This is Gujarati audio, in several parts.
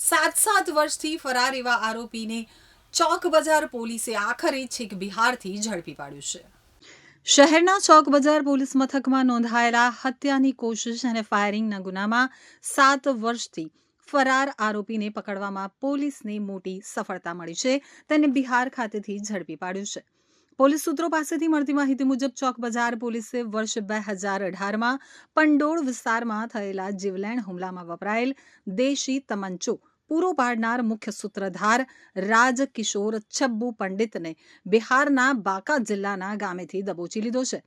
સાત વર્ષથી ફરાર એવા આરોપીને ચોક બજાર પોલીસે આખરે છેક બિહારથી ઝડપી પાડ્યું છે. શહેરના ચોક બજાર પોલીસ મથકમાં નોંધાયેલા હત્યાની કોશિશ અને ફાયરિંગના ગુનામાં 7 વર્ષથી ફરાર આરોપીને પકડવામાં પોલીસને મોટી સફળતા મળી છે. તેને બિહાર ખાતેથી ઝડપી પાડ્યું છે. પોલીસ સૂત્રો પાસેથી મળતી માહિતી મુજબ ચોક બજાર પોલીસે વર્ષ 2018માં પંડોળ વિસ્તારમાં થયેલા જીવલેણ હુમલામાં વપરાયેલ દેશી તમંચો પૂરો પાડનાર મુખ્ય સૂત્રધાર રાજકિશોર છબ્બુ પંડિતને બિહારના બાંકા જિલ્લાના ગામેથી દબોચી લીધો છે.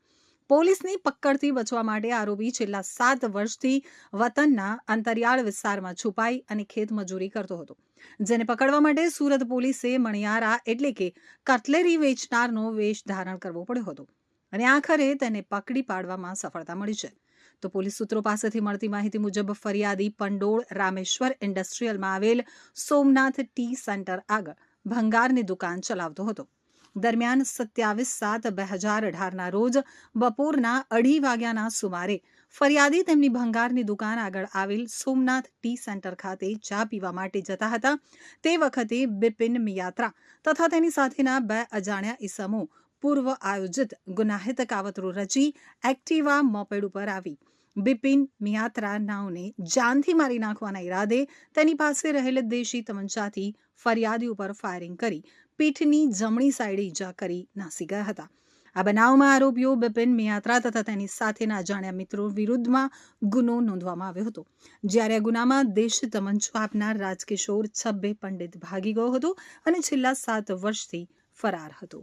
પોલીસની પકડથી બચવા માટે આરોપી છેલ્લા 7 વર્ષથી વતનના અંતરિયાળ વિસ્તારમાં છુપાઈ અને ખેતમજૂરી કરતો હતો, જેને પકડવા માટે સુરત પોલીસે મણિયારા એટલે કે કટલેરી વેચનારનો વેશ ધારણ કરવો પડ્યો હતો અને આખરે તેને પકડી પાડવામાં સફળતા મળી છે. તો પોલીસ સૂત્રો પાસેથી મળતી માહિતી મુજબ ફરિયાદી પંડોળ રામેશ્વર ઇન્ડસ્ટ્રીયલમાં આવેલ સોમનાથ ટી સેન્ટર આગળ ભંગારની દુકાન ચલાવતો હતો. દરમિયાન 27/7/2018ના રોજ બપોરના 2:30 વાગ્યાના સુમારે ફરિયાદી તેમની ભંગારની દુકાન આગળ આવેલ સોમનાથ ટી સેન્ટર ખાતે ચા પીવા માટે જતા હતા. તે વખતે બિપિન મિયાત્રા તથા તેની સાથેના 2 અજાણ્યા ઈસમો પૂર્વ આયોજિત ગુનાહિત કાવતરું રચી એક્ટિવા મોપેડ ઉપર આવી બિપિન મિયાત્રા નાવને જાનથી મારી નાખવાના ઈરાદે તેની પાસે રહેલ દેશી તમંચાથી ફરિયાદી ઉપર ફાયરિંગ કરી પીઠની જમણી સાઈડે ઈજા કરી નાસી ગયા હતા. આ બનાવમાં આરોપીઓ બિપિન મિયાત્રા તથા તેની સાથેના અજાણ્યા મિત્રો વિરુદ્ધમાં ગુનો નોંધવામાં આવ્યો હતો. જ્યારે આ ગુનામાં દેશી તમંચો આપનાર રાજકિશોર છબ્બે પંડિત ભાગી ગયો હતો અને છેલ્લા 7 વર્ષથી ફરાર હતો.